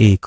1।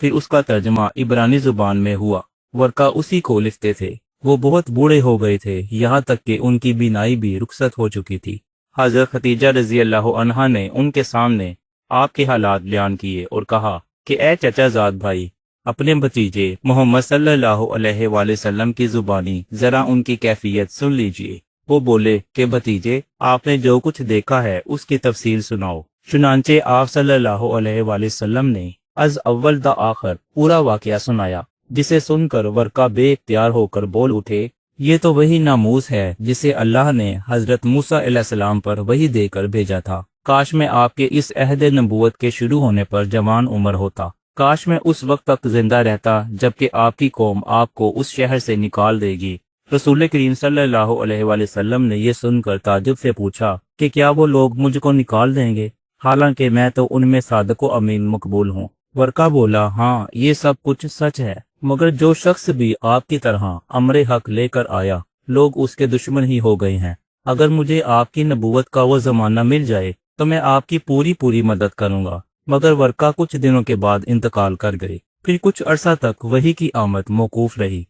پھر اس کا ترجمہ عبرانی زبان میں ہوا۔ ورقہ اسی کو لکھتے تھے۔ وہ بہت بوڑھے ہو گئے تھے، یہاں تک کہ ان کی بینائی بھی رخصت ہو چکی تھی۔ حضرت خدیجہ رضی اللہ عنہا نے ان کے سامنے آپ کے حالات بیان کیے اور کہا کہ اے چچا زاد بھائی، اپنے بھتیجے محمد صلی اللہ علیہ وآلہ وسلم کی زبانی ذرا ان کی کیفیت سن لیجئے۔ وہ بولے کہ بھتیجے، آپ نے جو کچھ دیکھا ہے اس کی تفصیل سناؤ۔ چنانچہ آپ صلی اللہ علیہ وآلہ وسلم نے از اول تا آخر پورا واقعہ سنایا، جسے سن کر ورقہ بے اختیار ہو کر بول اٹھے، یہ تو وہی ناموس ہے جسے اللہ نے حضرت موسیٰ علیہ السلام پر وحی دے کر بھیجا تھا۔ کاش میں آپ کے اس عہد نبوت کے شروع ہونے پر جوان عمر ہوتا، کاش میں اس وقت تک زندہ رہتا جبکہ آپ کی قوم آپ کو اس شہر سے نکال دے گی۔ رسول کریم صلی اللہ علیہ وآلہ وسلم نے یہ سن کر تعجب سے پوچھا کہ کیا وہ لوگ مجھ کو نکال دیں گے، حالانکہ میں تو ان میں صادق و امین مقبول ہوں۔ ورقہ بولا، ہاں یہ سب کچھ سچ ہے، مگر جو شخص بھی آپ کی طرح امر حق لے کر آیا، لوگ اس کے دشمن ہی ہو گئے ہیں۔ اگر مجھے آپ کی نبوت کا وہ زمانہ مل جائے تو میں آپ کی پوری مدد کروں گا۔ مگر ورقہ کچھ دنوں کے بعد انتقال کر گئے۔ پھر کچھ عرصہ تک وحی کی آمد موقوف رہی۔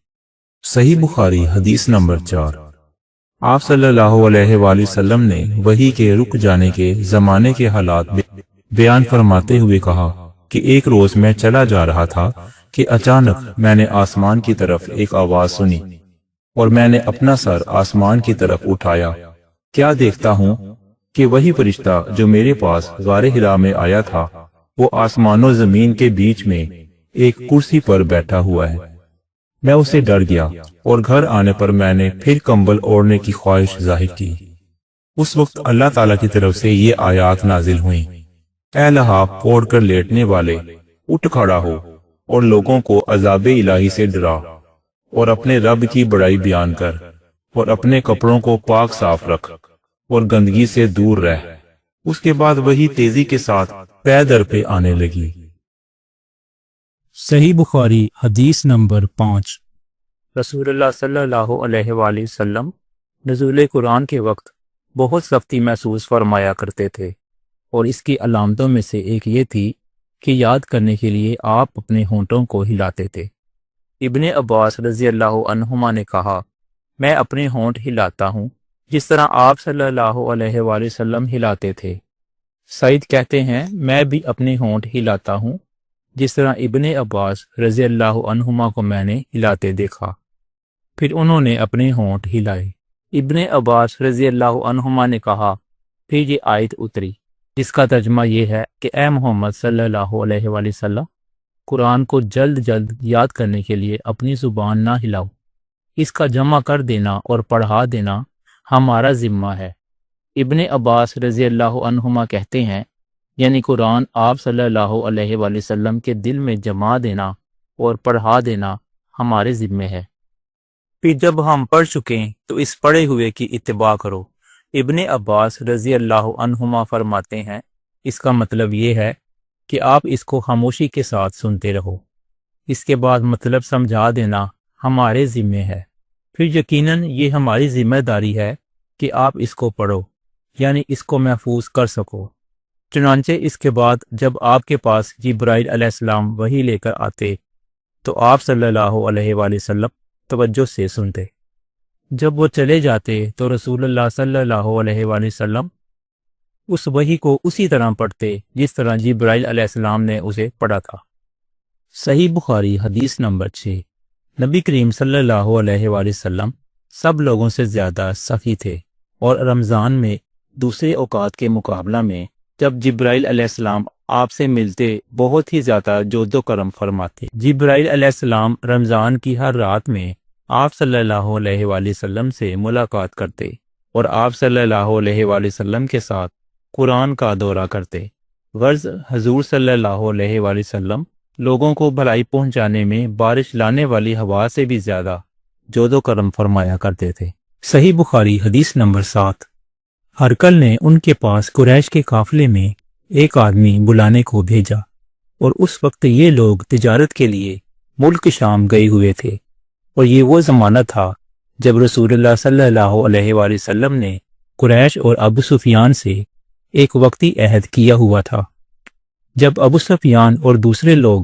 صحیح بخاری حدیث نمبر 4۔ آپ صلی اللہ علیہ وآلہ وسلم نے وحی کے رک جانے کے زمانے کے حالات بیان فرماتے ہوئے کہا کہ ایک روز میں چلا جا رہا تھا کہ اچانک میں نے آسمان کی طرف ایک آواز سنی، اور میں نے اپنا سر آسمان کی طرف اٹھایا، کیا دیکھتا ہوں کہ وہی فرشتہ جو میرے پاس غار حرا میں آیا تھا، وہ آسمان و زمین کے بیچ میں ایک کرسی پر بیٹھا ہوا ہے۔ میں اسے ڈر گیا، اور گھر آنے پر میں نے پھر کمبل اوڑھنے کی خواہش ظاہر کی۔ اس وقت اللہ تعالیٰ کی طرف سے یہ آیات نازل ہوئیں، اے لحاف اوڑھ کر لیٹنے والے، اٹھ کھڑا ہو اور لوگوں کو عذاب الہی سے ڈرا، اور اپنے رب کی بڑائی بیان کر، اور اپنے کپڑوں کو پاک صاف رکھ، اور گندگی سے دور رہ۔ اس کے بعد وہی تیزی کے ساتھ پے در پہ آنے لگی۔ صحیح بخاری حدیث نمبر 5۔ رسول اللہ صلی اللہ علیہ وآلہ وسلم نزول قرآن کے وقت بہت سختی محسوس فرمایا کرتے تھے، اور اس کی علامتوں میں سے ایک یہ تھی کہ یاد کرنے کے لیے آپ اپنے ہونٹوں کو ہلاتے تھے۔ ابن عباس رضی اللہ عنہما نے کہا، میں اپنے ہونٹ ہلاتا ہوں جس طرح آپ صلی اللہ علیہ وآلہ وسلم ہلاتے تھے۔ سعید کہتے ہیں، میں بھی اپنے ہونٹ ہلاتا ہوں جس طرح ابن عباس رضی اللہ عنہما کو میں نے ہلاتے دیکھا۔ پھر انہوں نے اپنے ہونٹ ہلائے۔ ابن عباس رضی اللہ عنہما نے کہا، پھر یہ آیت اتری جس کا ترجمہ یہ ہے کہ اے محمد صلی اللہ علیہ وآلہ وسلم، قرآن کو جلد جلد یاد کرنے کے لیے اپنی زبان نہ ہلاؤ، اس کا جمع کر دینا اور پڑھا دینا ہمارا ذمہ ہے۔ ابن عباس رضی اللہ عنہما کہتے ہیں، یعنی قرآن آپ صلی اللہ علیہ وآلہ وسلم کے دل میں جما دینا اور پڑھا دینا ہمارے ذمے ہے۔ پھر جب ہم پڑھ چکیں تو اس پڑھے ہوئے کی اتباع کرو۔ ابن عباس رضی اللہ عنہما فرماتے ہیں، اس کا مطلب یہ ہے کہ آپ اس کو خاموشی کے ساتھ سنتے رہو، اس کے بعد مطلب سمجھا دینا ہمارے ذمے ہے۔ پھر یقیناً یہ ہماری ذمہ داری ہے کہ آپ اس کو پڑھو، یعنی اس کو محفوظ کر سکو۔ چنانچہ اس کے بعد جب آپ کے پاس جبرائیل علیہ السلام وحی لے کر آتے تو آپ صلی اللہ علیہ وآلہ وسلم توجہ سے سنتے۔ جب وہ چلے جاتے تو رسول اللہ صلی اللہ علیہ وآلہ وسلم اس وحی کو اسی طرح پڑھتے جس طرح جبرائیل علیہ السلام نے اسے پڑھا تھا۔ صحیح بخاری حدیث نمبر 6۔ نبی کریم صلی اللہ علیہ وآلہ وسلم سب لوگوں سے زیادہ سخی تھے، اور رمضان میں دوسرے اوقات کے مقابلہ میں جب جبرائیل علیہ السلام آپ سے ملتے بہت ہی زیادہ جود و کرم فرماتے۔ جبرائیل علیہ السلام رمضان کی ہر رات میں آپ صلی اللہ علیہ وآلہ وسلم سے ملاقات کرتے اور آپ صلی اللہ علیہ وآلہ وسلم کے ساتھ قرآن کا دورہ کرتے۔ غرض حضور صلی اللہ علیہ وآلہ وسلم لوگوں کو بھلائی پہنچانے میں بارش لانے والی ہوا سے بھی زیادہ جود و کرم فرمایا کرتے تھے۔ صحیح بخاری حدیث نمبر 7۔ ہرکل نے ان کے پاس قریش کے قافلے میں ایک آدمی بلانے کو بھیجا، اور اس وقت یہ لوگ تجارت کے لیے ملک شام گئے ہوئے تھے، اور یہ وہ زمانہ تھا جب رسول اللہ صلی اللہ علیہ وآلہ وسلم نے قریش اور ابو سفیان سے ایک وقتی عہد کیا ہوا تھا۔ جب ابو سفیان اور دوسرے لوگ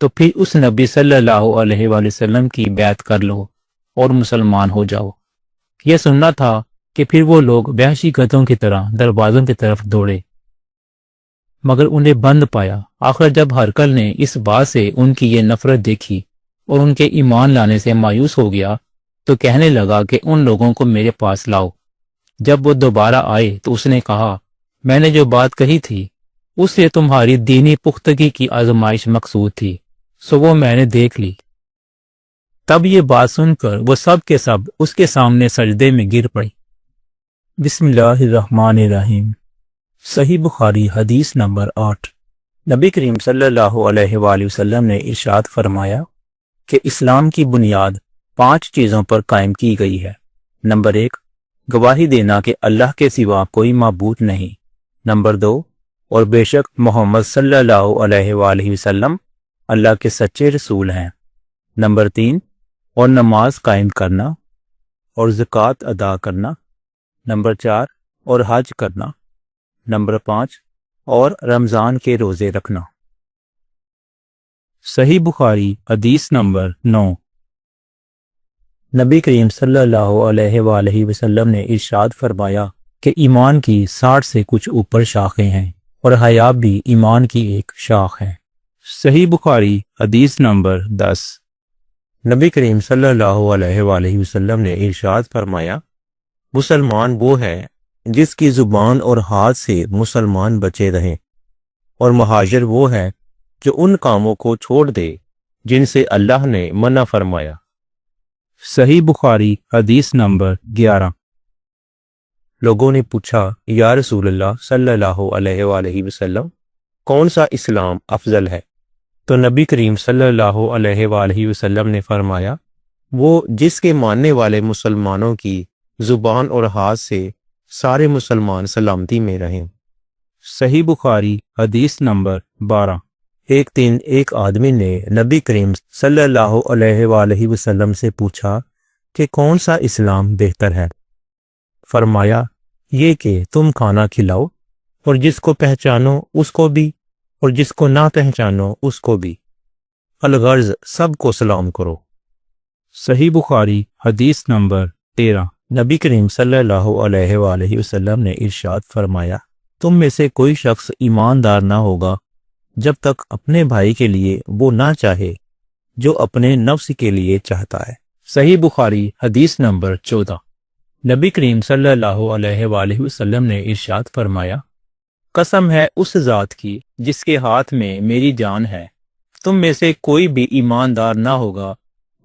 تو پھر اس نبی صلی اللہ علیہ وآلہ وسلم کی بیعت کر لو اور مسلمان ہو جاؤ۔ یہ سننا تھا کہ پھر وہ لوگ وحشی گدھوں کی طرح دروازوں کی طرف دوڑے، مگر انہیں بند پایا۔ آخر جب ہرقل نے اس بات سے ان کی یہ نفرت دیکھی اور ان کے ایمان لانے سے مایوس ہو گیا تو کہنے لگا کہ ان لوگوں کو میرے پاس لاؤ۔ جب وہ دوبارہ آئے تو اس نے کہا، میں نے جو بات کہی تھی اس سے تمہاری دینی پختگی کی آزمائش مقصود تھی، سو وہ میں نے دیکھ لی۔ تب یہ بات سن کر وہ سب کے سب اس کے سامنے سجدے میں گر پڑی۔ بسم اللہ الرحمن الرحیم۔ صحیح بخاری حدیث نمبر 8۔ نبی کریم صلی اللہ علیہ وآلہ وسلم نے ارشاد فرمایا کہ اسلام کی بنیاد 5 چیزوں پر قائم کی گئی ہے۔ نمبر 1، گواہی دینا کہ اللہ کے سوا کوئی معبود نہیں۔ نمبر 2، اور بے شک محمد صلی اللہ علیہ وآلہ وسلم اللہ کے سچے رسول ہیں۔ نمبر 3، اور نماز قائم کرنا اور زکوٰۃ ادا کرنا۔ نمبر 4، اور حج کرنا۔ نمبر 5، اور رمضان کے روزے رکھنا۔ صحیح بخاری حدیث نمبر 9۔ نبی کریم صلی اللہ علیہ وآلہ وسلم نے ارشاد فرمایا کہ ایمان کی 60 سے کچھ اوپر شاخیں ہیں اور حیا بھی ایمان کی ایک شاخ ہے۔ صحیح بخاری حدیث نمبر 10۔ نبی کریم صلی اللہ علیہ وآلہ وسلم نے ارشاد فرمایا، مسلمان وہ ہے جس کی زبان اور ہاتھ سے مسلمان بچے رہیں، اور مہاجر وہ ہے جو ان کاموں کو چھوڑ دے جن سے اللہ نے منع فرمایا۔ صحیح بخاری حدیث نمبر 11۔ لوگوں نے پوچھا، یا رسول اللہ صلی اللہ علیہ وآلہ وسلم، کون سا اسلام افضل ہے؟ تو نبی کریم صلی اللہ علیہ وآلہ وسلم نے فرمایا، وہ جس کے ماننے والے مسلمانوں کی زبان اور ہاتھ سے سارے مسلمان سلامتی میں رہیں۔ صحیح بخاری حدیث نمبر 12۔ ایک دن ایک آدمی نے نبی کریم صلی اللہ علیہ وآلہ وسلم سے پوچھا کہ کون سا اسلام بہتر ہے؟ فرمایا، یہ کہ تم کھانا کھلاؤ اور جس کو پہچانو اس کو بھی اور جس کو نہ پہچانو اس کو بھی، الغرض سب کو سلام کرو۔ صحیح بخاری حدیث نمبر 13۔ نبی کریم صلی اللہ علیہ وآلہ وسلم نے ارشاد فرمایا، تم میں سے کوئی شخص ایماندار نہ ہوگا جب تک اپنے بھائی کے لیے وہ نہ چاہے جو اپنے نفس کے لیے چاہتا ہے۔ صحیح بخاری حدیث نمبر 14۔ نبی کریم صلی اللہ علیہ وآلہ وسلم نے ارشاد فرمایا، قسم ہے اس ذات کی جس کے ہاتھ میں میری جان ہے، تم میں سے کوئی بھی ایماندار نہ ہوگا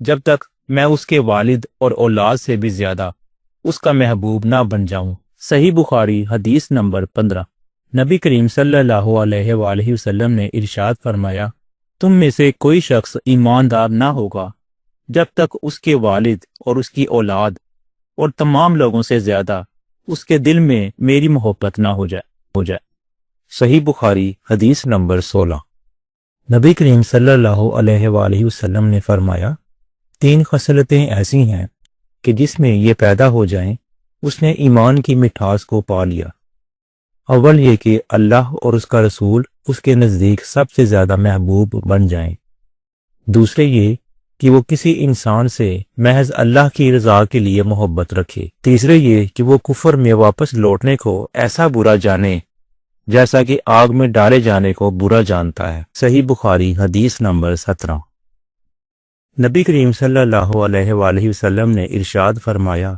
جب تک میں اس کے والد اور اولاد سے بھی زیادہ اس کا محبوب نہ بن جاؤں۔ صحیح بخاری حدیث نمبر 15۔ نبی کریم صلی اللہ علیہ وآلہ وسلم نے ارشاد فرمایا، تم میں سے کوئی شخص ایماندار نہ ہوگا جب تک اس کے والد اور اس کی اولاد اور تمام لوگوں سے زیادہ اس کے دل میں میری محبت نہ ہو جائے۔ صحیح بخاری حدیث نمبر 16۔ نبی کریم صلی اللہ علیہ وآلہ وسلم نے فرمایا، 3 خصلتیں ایسی ہیں کہ جس میں یہ پیدا ہو جائیں اس نے ایمان کی مٹھاس کو پا لیا۔ اول یہ کہ اللہ اور اس کا رسول اس کے نزدیک سب سے زیادہ محبوب بن جائیں۔ دوسرے یہ کہ وہ کسی انسان سے محض اللہ کی رضا کے لیے محبت رکھے۔ تیسرے یہ کہ وہ کفر میں واپس لوٹنے کو ایسا برا جانے جیسا کہ آگ میں ڈالے جانے کو برا جانتا ہے۔ صحیح بخاری حدیث نمبر 17۔ نبی کریم صلی اللہ علیہ وآلہ وسلم نے ارشاد فرمایا،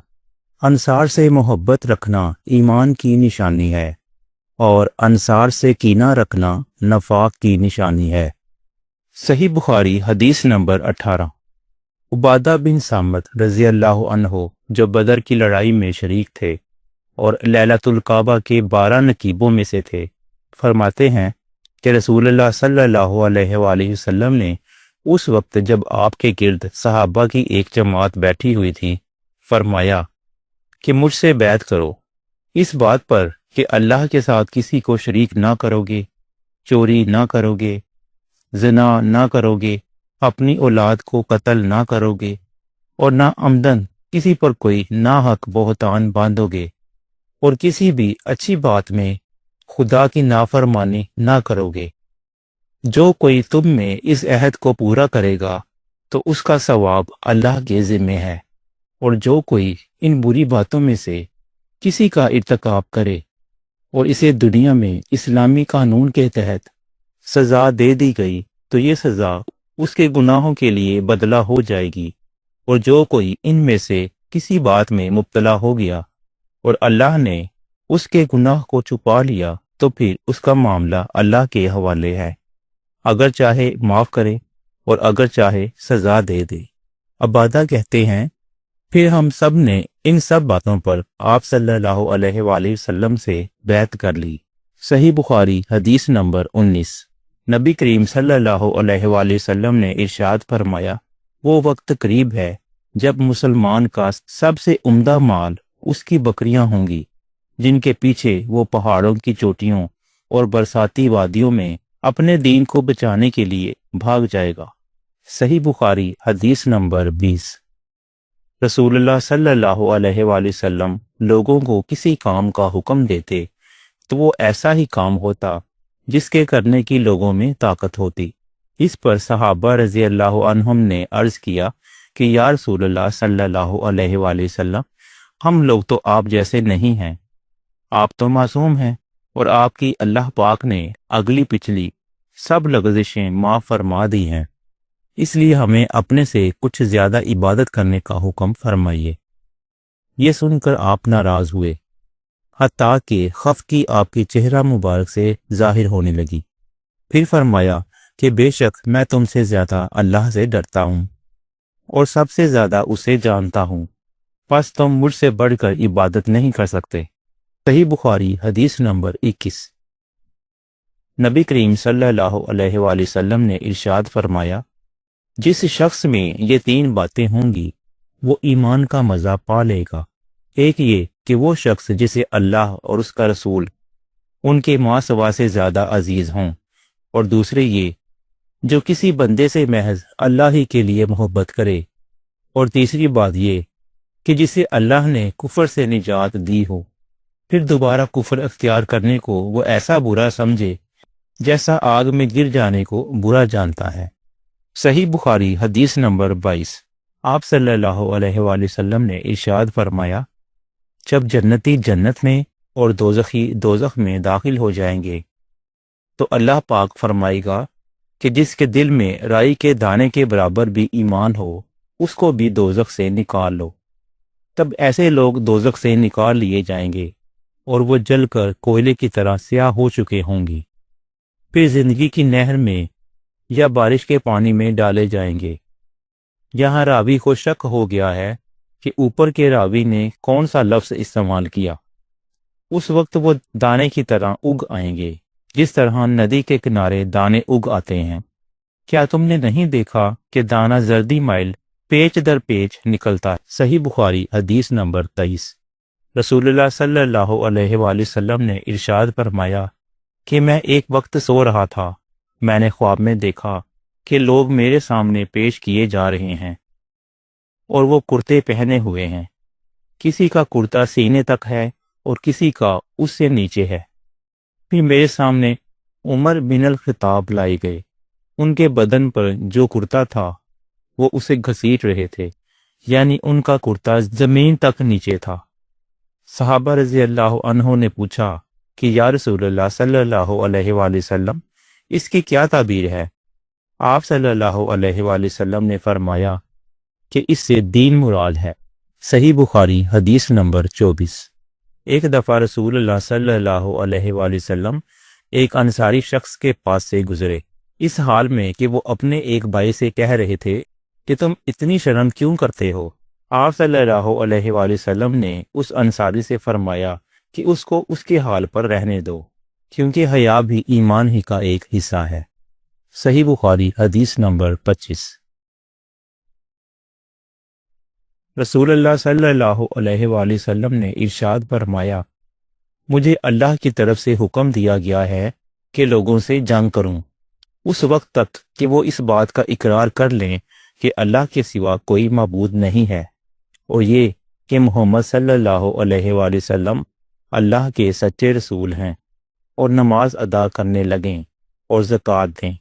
انصار سے محبت رکھنا ایمان کی نشانی ہے اور انصار سے کینہ رکھنا نفاق کی نشانی ہے۔ صحیح بخاری حدیث نمبر 18۔ عبادہ بن صامت رضی اللہ عنہ جو بدر کی لڑائی میں شریک تھے اور لیلۃ الکعبہ کے 12 نقیبوں میں سے تھے، فرماتے ہیں کہ رسول اللہ صلی اللہ علیہ وآلہ وسلم نے اس وقت جب آپ کے گرد صحابہ کی ایک جماعت بیٹھی ہوئی تھی فرمایا کہ مجھ سے بیعت کرو اس بات پر کہ اللہ کے ساتھ کسی کو شریک نہ کرو گے، چوری نہ کرو گے، زنا نہ کرو گے، اپنی اولاد کو قتل نہ کرو گے اور نہ عمدن کسی پر کوئی ناحق بہتان باندھو گے، اور کسی بھی اچھی بات میں خدا کی نافرمانی نہ کرو گے۔ جو کوئی تم میں اس عہد کو پورا کرے گا تو اس کا ثواب اللہ کے ذمے ہے، اور جو کوئی ان بری باتوں میں سے کسی کا ارتکاب کرے اور اسے دنیا میں اسلامی قانون کے تحت سزا دے دی گئی تو یہ سزا اس کے گناہوں کے لیے بدلہ ہو جائے گی، اور جو کوئی ان میں سے کسی بات میں مبتلا ہو گیا اور اللہ نے اس کے گناہ کو چھپا لیا تو پھر اس کا معاملہ اللہ کے حوالے ہے، اگر چاہے معاف کرے اور اگر چاہے سزا دے دے۔ عبادہ کہتے ہیں پھر ہم سب نے ان سب باتوں پر آپ صلی اللہ علیہ وآلہ وسلم سے بیعت کر لی۔ صحیح بخاری حدیث نمبر 19۔ نبی کریم صلی اللہ علیہ وآلہ وسلم نے ارشاد فرمایا، وہ وقت قریب ہے جب مسلمان کا سب سے عمدہ مال اس کی بکریاں ہوں گی، جن کے پیچھے وہ پہاڑوں کی چوٹیوں اور برساتی وادیوں میں اپنے دین کو بچانے کے لیے بھاگ جائے گا۔ صحیح بخاری حدیث نمبر 20۔ رسول اللہ صلی اللہ علیہ وآلہ وسلم لوگوں کو کسی کام کا حکم دیتے تو وہ ایسا ہی کام ہوتا جس کے کرنے کی لوگوں میں طاقت ہوتی۔ اس پر صحابہ رضی اللہ عنہم نے عرض کیا کہ یا رسول اللہ صلی اللہ علیہ وآلہ وسلم، ہم لوگ تو آپ جیسے نہیں ہیں، آپ تو معصوم ہیں اور آپ کی اللہ پاک نے اگلی پچھلی سب لغزشیں معاف فرما دی ہیں، اس لیے ہمیں اپنے سے کچھ زیادہ عبادت کرنے کا حکم فرمائیے۔ یہ سن کر آپ ناراض ہوئے، حتیٰ کہ خفگی آپ کی چہرہ مبارک سے ظاہر ہونے لگی۔ پھر فرمایا کہ بے شک میں تم سے زیادہ اللہ سے ڈرتا ہوں اور سب سے زیادہ اسے جانتا ہوں، پس تم مجھ سے بڑھ کر عبادت نہیں کر سکتے۔ صحیح بخاری حدیث نمبر 21۔ نبی کریم صلی اللہ علیہ وآلہ وسلم نے ارشاد فرمایا، جس شخص میں یہ 3 باتیں ہوں گی وہ ایمان کا مزہ پا لے گا۔ ایک یہ کہ وہ شخص جسے اللہ اور اس کا رسول ان کے ماں سوا سے زیادہ عزیز ہوں، اور دوسرے یہ جو کسی بندے سے محض اللہ ہی کے لیے محبت کرے، اور تیسری بات یہ کہ جسے اللہ نے کفر سے نجات دی ہو، پھر دوبارہ کفر اختیار کرنے کو وہ ایسا برا سمجھے جیسا آگ میں گر جانے کو برا جانتا ہے۔ صحیح بخاری حدیث نمبر 22۔ آپ صلی اللہ علیہ وآلہ وسلم نے ارشاد فرمایا، جب جنتی جنت میں اور دوزخی دوزخ میں داخل ہو جائیں گے تو اللہ پاک فرمائے گا کہ جس کے دل میں رائی کے دانے کے برابر بھی ایمان ہو اس کو بھی دوزخ سے نکال لو۔ تب ایسے لوگ دوزخ سے نکال لیے جائیں گے اور وہ جل کر کوئلے کی طرح سیاہ ہو چکے ہوں گی، پھر زندگی کی نہر میں یا بارش کے پانی میں ڈالے جائیں گے۔ یہاں راوی کو شک ہو گیا ہے کہ اوپر کے راوی نے کون سا لفظ استعمال کیا۔ اس وقت وہ دانے کی طرح اگ آئیں گے، جس طرح ندی کے کنارے دانے اگ آتے ہیں۔ کیا تم نے نہیں دیکھا کہ دانہ زردی مائل پیچ در پیچ نکلتا ہے؟ صحیح بخاری حدیث نمبر 23۔ رسول اللہ صلی اللہ علیہ وآلہ وسلم نے ارشاد فرمایا کہ میں ایک وقت سو رہا تھا، میں نے خواب میں دیکھا کہ لوگ میرے سامنے پیش کیے جا رہے ہیں اور وہ کرتے پہنے ہوئے ہیں، کسی کا کرتا سینے تک ہے اور کسی کا اس سے نیچے ہے۔ پھر میرے سامنے عمر بن الخطاب لائے گئے، ان کے بدن پر جو کرتا تھا وہ اسے گھسیٹ رہے تھے، یعنی ان کا کرتا زمین تک نیچے تھا۔ صحابہ رضی اللہ عنہ نے پوچھا کہ یا رسول اللہ صلی اللہ علیہ وآلہ وسلم، اس کی کیا تعبیر ہے؟ آپ صلی اللہ علیہ وآلہ وسلم نے فرمایا کہ اس سے دین مراد ہے۔ صحیح بخاری حدیث نمبر 24۔ ایک دفعہ رسول اللہ صلی اللہ علیہ وآلہ وسلم ایک انصاری شخص کے پاس سے گزرے، اس حال میں کہ وہ اپنے ایک بھائی سے کہہ رہے تھے کہ تم اتنی شرم کیوں کرتے ہو؟ آپ صلی اللہ علیہ وآلہ وسلم نے اس انصاری سے فرمایا کہ اس کو اس کے حال پر رہنے دو، کیونکہ حیا بھی ایمان ہی کا ایک حصہ ہے۔ صحیح بخاری حدیث نمبر 25۔ رسول اللہ صلی اللہ علیہ وآلہ وسلم نے ارشاد فرمایا، مجھے اللہ کی طرف سے حکم دیا گیا ہے کہ لوگوں سے جنگ کروں اس وقت تک کہ وہ اس بات کا اقرار کر لیں کہ اللہ کے سوا کوئی معبود نہیں ہے، اور یہ کہ محمد صلی اللہ علیہ وآلہ وسلم اللہ کے سچے رسول ہیں، اور نماز ادا کرنے لگیں اور زکوٰۃ دیں۔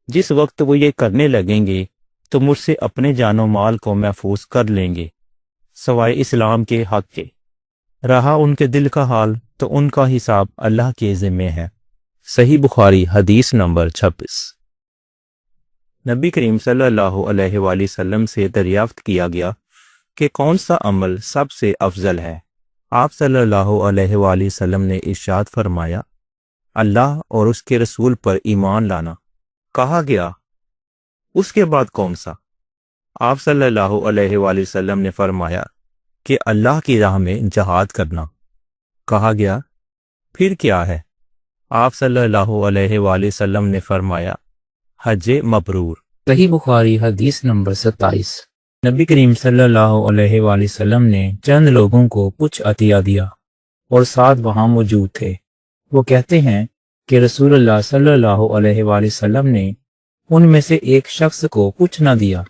جس وقت وہ یہ کرنے لگیں گے تو مجھ سے اپنے جان و مال کو محفوظ کر لیں گے سوائے اسلام کے حق کے۔ رہا ان کے دل کا حال تو ان کا حساب اللہ کے ذمے ہے۔ صحیح بخاری حدیث نمبر 26۔ نبی کریم صلی اللہ علیہ وآلہ وسلم سے دریافت کیا گیا کہ کون سا عمل سب سے افضل ہے؟ آپ صلی اللہ علیہ وآلہ وسلم نے ارشاد فرمایا، اللہ اور اس کے رسول پر ایمان لانا۔ کہا گیا، اس کے بعد کون سا؟ آپ صلی اللہ علیہ وآلہ وسلم نے فرمایا کہ اللہ کی راہ میں جہاد کرنا۔ کہا گیا، پھر کیا ہے؟ آپ صلی اللہ علیہ وآلہ وسلم نے فرمایا، حج مبرور۔ صحیح بخاری حدیث نمبر 27۔ نبی کریم صلی اللہ علیہ وآلہ وسلم نے چند لوگوں کو کچھ عطیہ دیا اور ساتھ وہاں موجود تھے۔ وہ کہتے ہیں کہ رسول اللہ صلی اللہ علیہ وآلہ وسلم نے ان میں سے ایک شخص کو کچھ نہ دیا،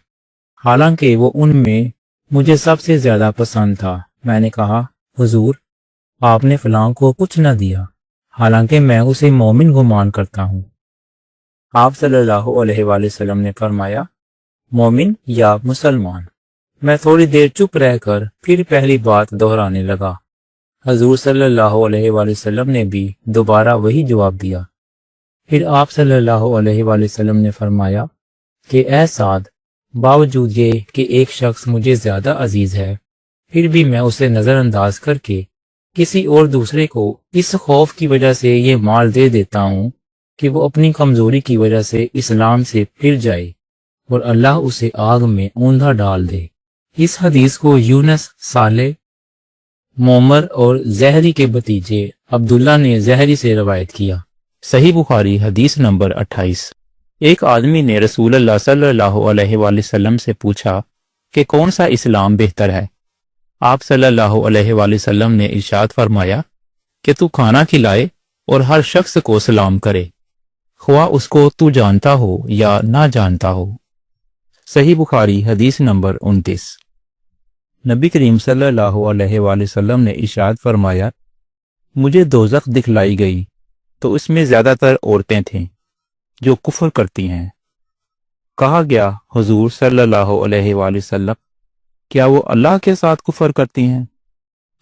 حالانکہ وہ ان میں مجھے سب سے زیادہ پسند تھا۔ میں نے کہا، حضور، آپ نے فلاں کو کچھ نہ دیا، حالانکہ میں اسے مومن گمان کرتا ہوں۔ آپ صلی اللہ علیہ وآلہ وسلم نے فرمایا، مومن یا مسلمان؟ میں تھوڑی دیر چپ رہ کر پھر پہلی بات دہرانے لگا۔ حضور صلی اللہ علیہ وآلہ وسلم نے بھی دوبارہ وہی جواب دیا۔ پھر آپ صلی اللہ علیہ وآلہ وسلم نے فرمایا کہ اے سعد، باوجود یہ کہ ایک شخص مجھے زیادہ عزیز ہے، پھر بھی میں اسے نظر انداز کر کے کسی اور دوسرے کو اس خوف کی وجہ سے یہ مال دے دیتا ہوں کہ وہ اپنی کمزوری کی وجہ سے اسلام سے پھر جائے اور اللہ اسے آگ میں اوندھا ڈال دے۔ اس حدیث کو یونس، صالح، معمر اور زہری کے بھتیجے عبداللہ نے زہری سے روایت کیا۔ صحیح بخاری حدیث نمبر 28۔ ایک آدمی نے رسول اللہ صلی اللہ علیہ وآلہ وسلم سے پوچھا کہ کون سا اسلام بہتر ہے؟ آپ صلی اللہ علیہ وآلہ وسلم نے ارشاد فرمایا کہ تو کھانا کھلائے اور ہر شخص کو سلام کرے، خواہ اس کو تو جانتا ہو یا نہ جانتا ہو۔ صحیح بخاری حدیث نمبر 29۔ نبی کریم صلی اللہ علیہ وآلہ وسلم نے ارشاد فرمایا، مجھے دوزخ دکھلائی گئی تو اس میں زیادہ تر عورتیں تھیں جو کفر کرتی ہیں۔ کہا گیا، حضور صلی اللہ علیہ وآلہ وسلم، کیا وہ اللہ کے ساتھ کفر کرتی ہیں؟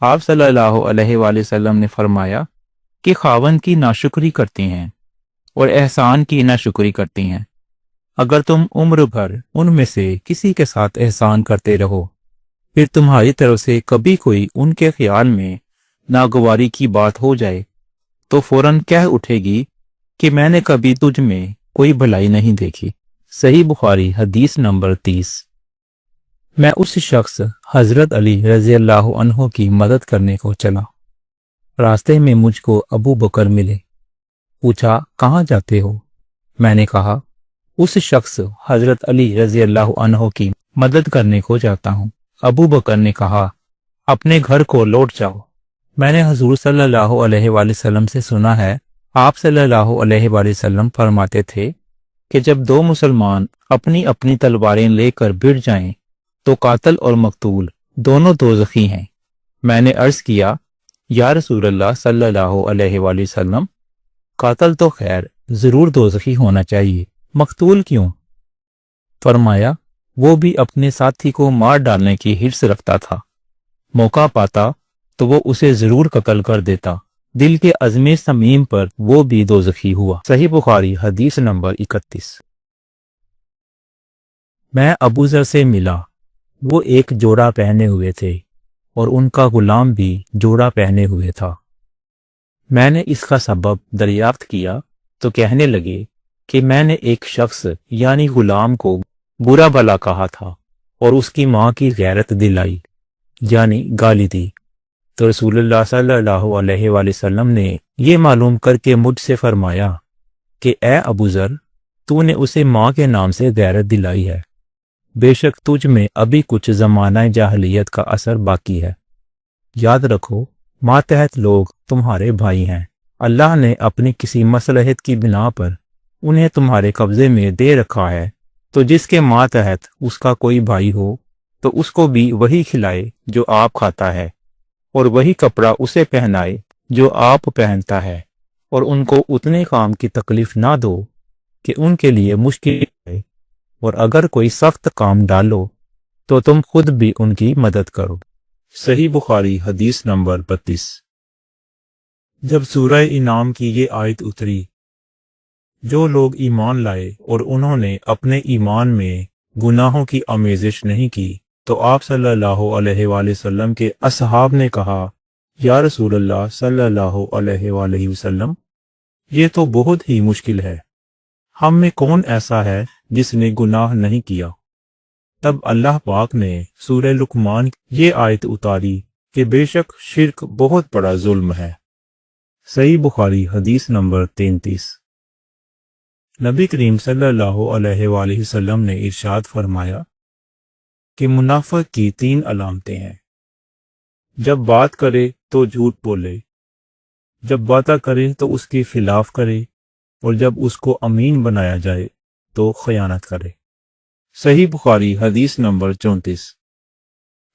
آپ صلی اللہ علیہ وآلہ وسلم نے فرمایا کہ خاوند کی ناشکری کرتی ہیں اور احسان کی ناشکری کرتی ہیں۔ اگر تم عمر بھر ان میں سے کسی کے ساتھ احسان کرتے رہو، پھر تمہاری طرف سے کبھی کوئی ان کے خیال میں ناگواری کی بات ہو جائے تو فوراً کہہ اٹھے گی کہ میں نے کبھی تجھ میں کوئی بھلائی نہیں دیکھی۔ صحیح بخاری حدیث نمبر 30۔ میں اس شخص حضرت علی رضی اللہ عنہ کی مدد کرنے کو چلا۔ راستے میں مجھ کو ابو بکر ملے۔ پوچھا، کہاں جاتے ہو؟ میں نے کہا، اس شخص حضرت علی رضی اللہ عنہ کی مدد کرنے کو جاتا ہوں۔ ابو بکر نے کہا، اپنے گھر کو لوٹ جاؤ۔ میں نے حضور صلی اللہ علیہ وآلہ وسلم سے سنا ہے، آپ صلی اللہ علیہ وآلہ وسلم فرماتے تھے کہ جب دو مسلمان اپنی اپنی تلواریں لے کر بھڑ جائیں تو قاتل اور مقتول دونوں دوزخی ہیں۔ میں نے عرض کیا، یا رسول اللہ صلی اللہ علیہ وآلہ وسلم، قاتل تو خیر ضرور دوزخی ہونا چاہیے، مقتول کیوں؟ فرمایا، وہ بھی اپنے ساتھی کو مار ڈالنے کی حرص رکھتا تھا، موقع پاتا تو وہ اسے ضرور قتل کر دیتا، دل کے عزم سمیم پر وہ بھی دوزخی ہوا۔ صحیح بخاری حدیث نمبر 31۔ میں ابو ذر سے ملا، وہ ایک جوڑا پہنے ہوئے تھے اور ان کا غلام بھی جوڑا پہنے ہوئے تھا۔ میں نے اس کا سبب دریافت کیا تو کہنے لگے کہ میں نے ایک شخص یعنی غلام کو برا بھلا کہا تھا اور اس کی ماں کی غیرت دلائی یعنی گالی دی، تو رسول اللہ صلی اللہ علیہ وآلہ وسلم نے یہ معلوم کر کے مجھ سے فرمایا کہ اے ابو ذر، تو نے اسے ماں کے نام سے غیرت دلائی ہے، بے شک تجھ میں ابھی کچھ زمانہ جاہلیت کا اثر باقی ہے۔ یاد رکھو، ماتحت لوگ تمہارے بھائی ہیں، اللہ نے اپنی کسی مصلحت کی بنا پر انہیں تمہارے قبضے میں دے رکھا ہے، تو جس کے ماتحت اس کا کوئی بھائی ہو تو اس کو بھی وہی کھلائے جو آپ کھاتا ہے، اور وہی کپڑا اسے پہنائے جو آپ پہنتا ہے، اور ان کو اتنے کام کی تکلیف نہ دو کہ ان کے لیے مشکل ہے، اور اگر کوئی سخت کام ڈالو تو تم خود بھی ان کی مدد کرو۔ صحیح بخاری حدیث نمبر 32۔ جب سورہ انعام کی یہ آیت اتری، جو لوگ ایمان لائے اور انہوں نے اپنے ایمان میں گناہوں کی آمیزش نہیں کی، تو آپ صلی اللہ علیہ وآلہ وسلم کے اصحاب نے کہا، یا رسول اللہ صلی اللہ علیہ وآلہ وسلم، یہ تو بہت ہی مشکل ہے، ہم میں کون ایسا ہے جس نے گناہ نہیں کیا؟ تب اللہ پاک نے سورہ لقمان یہ آیت اتاری کہ بے شک شرک بہت بڑا ظلم ہے۔ صحیح بخاری حدیث نمبر 33۔ نبی کریم صلی اللہ علیہ وآلہ وسلم نے ارشاد فرمایا کہ منافق کی 3 علامتیں ہیں۔ جب بات کرے تو جھوٹ بولے، جب باتیں کرے تو اس کے خلاف کرے، اور جب اس کو امین بنایا جائے تو خیانت کرے۔ صحیح بخاری حدیث نمبر 34۔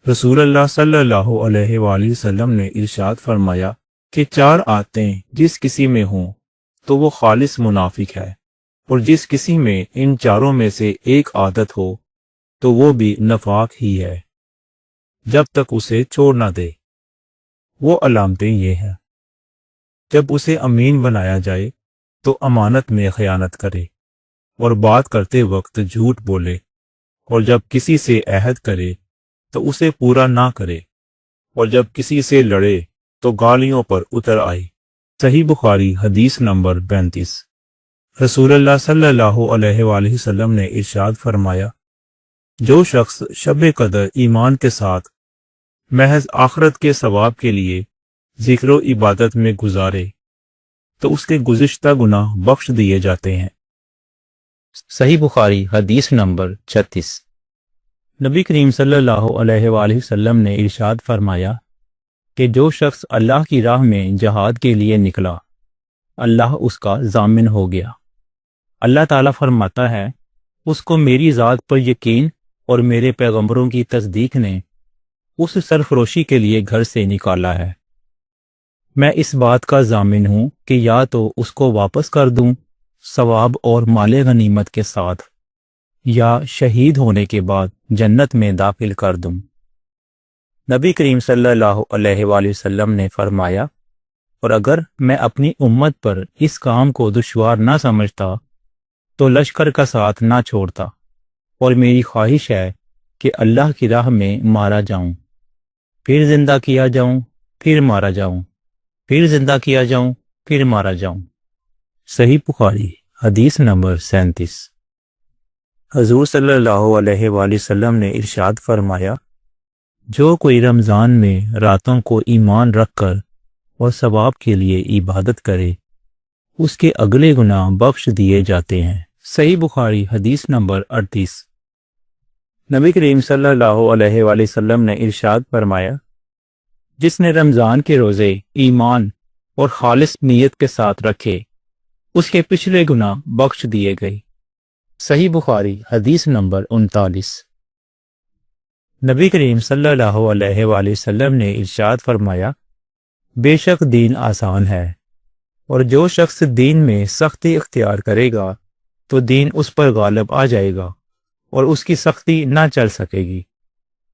رسول اللہ صلی اللہ علیہ وآلہ وسلم نے ارشاد فرمایا کہ 4 عادتیں جس کسی میں ہوں تو وہ خالص منافق ہے، اور جس کسی میں ان 4 میں سے ایک عادت ہو تو وہ بھی نفاق ہی ہے، جب تک اسے چھوڑ نہ دے۔ وہ علامتیں یہ ہیں: جب اسے امین بنایا جائے تو امانت میں خیانت کرے، اور بات کرتے وقت جھوٹ بولے، اور جب کسی سے عہد کرے تو اسے پورا نہ کرے، اور جب کسی سے لڑے تو گالیوں پر اتر آئے۔ صحیح بخاری حدیث نمبر 35۔ رسول اللہ صلی اللہ علیہ وآلہ وسلم نے ارشاد فرمایا، جو شخص شب قدر ایمان کے ساتھ محض آخرت کے ثواب کے لیے ذکر و عبادت میں گزارے تو اس کے گزشتہ گناہ بخش دیے جاتے ہیں۔ صحیح بخاری حدیث نمبر 36۔ نبی کریم صلی اللہ علیہ وآلہ وسلم نے ارشاد فرمایا کہ جو شخص اللہ کی راہ میں جہاد کے لیے نکلا، اللہ اس کا ضامن ہو گیا۔ اللہ تعالیٰ فرماتا ہے، اس کو میری ذات پر یقین اور میرے پیغمبروں کی تصدیق نے اس سرفروشی کے لیے گھر سے نکالا ہے۔ میں اس بات کا ضامن ہوں کہ یا تو اس کو واپس کر دوں ثواب اور مال غنیمت کے ساتھ، یا شہید ہونے کے بعد جنت میں داخل کر دوں۔ نبی کریم صلی اللہ علیہ وآلہ وسلم نے فرمایا، اور اگر میں اپنی امت پر اس کام کو دشوار نہ سمجھتا تو لشکر کا ساتھ نہ چھوڑتا، اور میری خواہش ہے کہ اللہ کی راہ میں مارا جاؤں، پھر زندہ کیا جاؤں، پھر مارا جاؤں، پھر زندہ کیا جاؤں، پھر مارا جاؤں۔ صحیح بخاری حدیث نمبر 37۔ حضور صلی اللہ علیہ وآلہ وسلم نے ارشاد فرمایا، جو کوئی رمضان میں راتوں کو ایمان رکھ کر اور ثواب کے لیے عبادت کرے، اس کے اگلے گناہ بخش دیے جاتے ہیں۔ صحیح بخاری حدیث نمبر 38۔ نبی کریم صلی اللہ علیہ وآلہ وسلم نے ارشاد فرمایا، جس نے رمضان کے روزے ایمان اور خالص نیت کے ساتھ رکھے، اس کے پچھلے گناہ بخش دیے گئے۔ صحیح بخاری حدیث نمبر 39۔ نبی کریم صلی اللہ علیہ وآلہ وسلم نے ارشاد فرمایا، بے شک دین آسان ہے، اور جو شخص دین میں سختی اختیار کرے گا تو دین اس پر غالب آ جائے گا اور اس کی سختی نہ چل سکے گی۔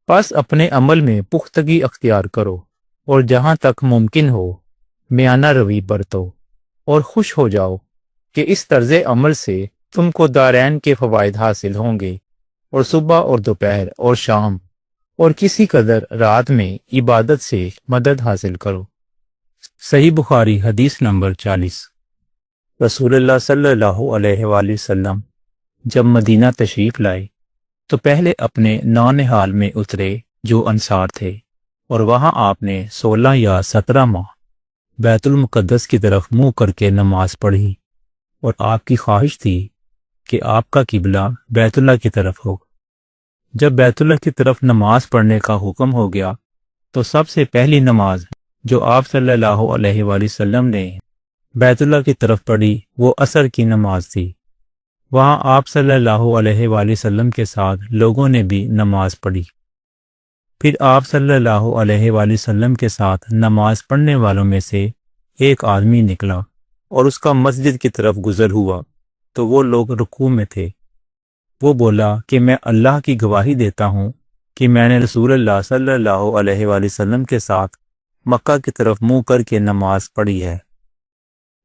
پس اپنے عمل میں پختگی اختیار کرو، اور جہاں تک ممکن ہو میانہ روی برتو، اور خوش ہو جاؤ کہ اس طرز عمل سے تم کو دارین کے فوائد حاصل ہوں گے، اور صبح اور دوپہر اور شام اور کسی قدر رات میں عبادت سے مدد حاصل کرو۔ صحیح بخاری حدیث نمبر 40۔ رسول اللہ صلی اللہ علیہ وآلہ وسلم جب مدینہ تشریف لائے تو پہلے اپنے نانہال میں اترے جو انصار تھے، اور وہاں آپ نے 16 یا 17 ماہ بیت المقدس کی طرف منہ کر کے نماز پڑھی، اور آپ کی خواہش تھی کہ آپ کا قبلہ بیت اللہ کی طرف ہو۔ جب بیت اللہ کی طرف نماز پڑھنے کا حکم ہو گیا تو سب سے پہلی نماز جو آپ صلی اللہ علیہ وآلہ وسلم نے بیت اللہ کی طرف پڑھی وہ عصر کی نماز تھی۔ وہاں آپ صلی اللہ علیہ وآلہ وسلم کے ساتھ لوگوں نے بھی نماز پڑھی۔ پھر آپ صلی اللہ علیہ وآلہ وسلم کے ساتھ نماز پڑھنے والوں میں سے ایک آدمی نکلا اور اس کا مسجد کی طرف گزر ہوا، تو وہ لوگ رکوع میں تھے۔ وہ بولا کہ میں اللہ کی گواہی دیتا ہوں کہ میں نے رسول اللہ صلی اللہ علیہ وآلہ وسلم کے ساتھ مکہ کی طرف منہ کر کے نماز پڑھی ہے۔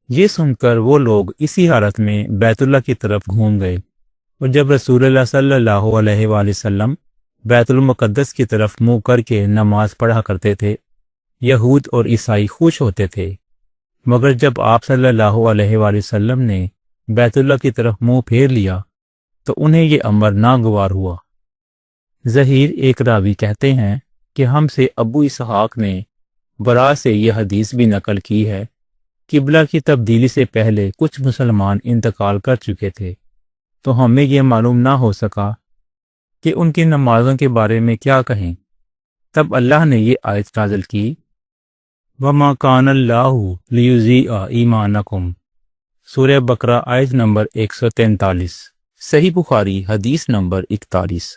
یہ سن کر وہ لوگ اسی حالت میں بیت اللہ کی طرف گھوم گئے، اور جب رسول اللہ صلی اللہ علیہ وآلہ وسلم بیت المقدس کی طرف منہ کر کے نماز پڑھا کرتے تھے، یہود اور عیسائی خوش ہوتے تھے، مگر جب آپ صلی اللہ علیہ وآلہ وسلم نے بیت اللہ کی طرف منہ پھیر لیا تو انہیں یہ امر ناگوار ہوا۔ ظہیر ایک راوی کہتے ہیں کہ ہم سے ابو اسحاق نے برا سے یہ حدیث بھی نقل کی ہے، قبلہ کی تبدیلی سے پہلے کچھ مسلمان انتقال کر چکے تھے، تو ہمیں یہ معلوم نہ ہو سکا کہ ان کی نمازوں کے بارے میں کیا کہیں۔ تب اللہ نے یہ آیت نازل کی، وَمَا كَانَ اللَّهُ لِيُضِيعَ إِيمَانَكُمْ، سورہ بقرہ آیت نمبر 143، صحیح بخاری حدیث نمبر 41۔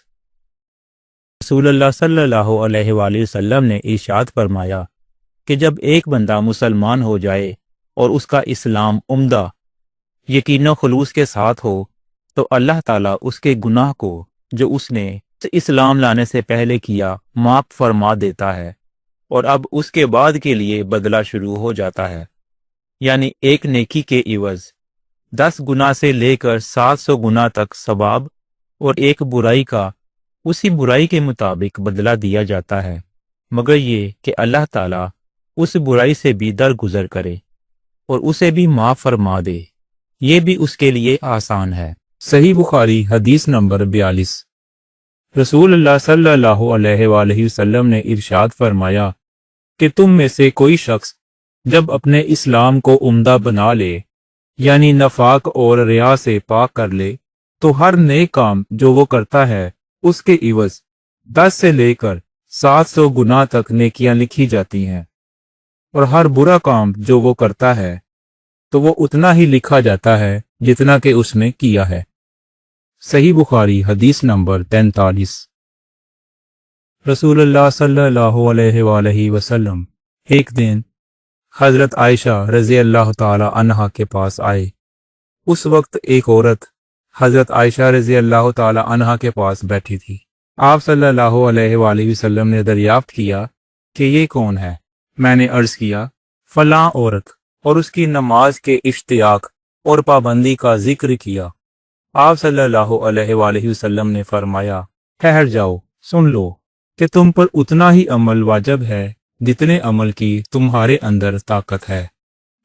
رسول اللہ صلی اللہ علیہ وآلہ وسلم نے ارشاد فرمایا کہ جب ایک بندہ مسلمان ہو جائے اور اس کا اسلام عمدہ یقین و خلوص کے ساتھ ہو تو اللہ تعالیٰ اس کے گناہ کو جو اس نے اسلام لانے سے پہلے کیا معاف فرما دیتا ہے، اور اب اس کے بعد کے لیے بدلہ شروع ہو جاتا ہے، یعنی ایک نیکی کے عوض 10 گناہ سے لے کر 700 گناہ تک ثواب، اور ایک برائی کا اسی برائی کے مطابق بدلہ دیا جاتا ہے، مگر یہ کہ اللہ تعالیٰ اس برائی سے بھی درگزر کرے اور اسے بھی معاف فرما دے، یہ بھی اس کے لیے آسان ہے۔ صحیح بخاری حدیث نمبر 42۔ رسول اللہ صلی اللہ علیہ وآلہ وسلم نے ارشاد فرمایا کہ تم میں سے کوئی شخص جب اپنے اسلام کو عمدہ بنا لے، یعنی نفاق اور ریا سے پاک کر لے، تو ہر نیک کام جو وہ کرتا ہے اس کے عوض 10 سے لے کر 700 گناہ تک نیکیاں لکھی جاتی ہیں، اور ہر برا کام جو وہ کرتا ہے تو وہ اتنا ہی لکھا جاتا ہے جتنا کہ اس نے کیا ہے۔ صحیح بخاری حدیث نمبر 43۔ رسول اللہ صلی اللہ علیہ وآلہ وسلم ایک دن حضرت عائشہ رضی اللہ تعالی عنہا کے پاس آئے۔ اس وقت ایک عورت حضرت عائشہ رضی اللہ تعالی عنہا کے پاس بیٹھی تھی۔ آپ صلی اللہ علیہ وآلہ وسلم نے دریافت کیا کہ یہ کون ہے؟ میں نے عرض کیا، فلاں عورت، اور اس کی نماز کے اشتیاق اور پابندی کا ذکر کیا۔ آپ صلی اللہ علیہ وآلہ وسلم نے فرمایا، ٹھہر جاؤ، سن لو کہ تم پر اتنا ہی عمل واجب ہے جتنے عمل کی تمہارے اندر طاقت ہے۔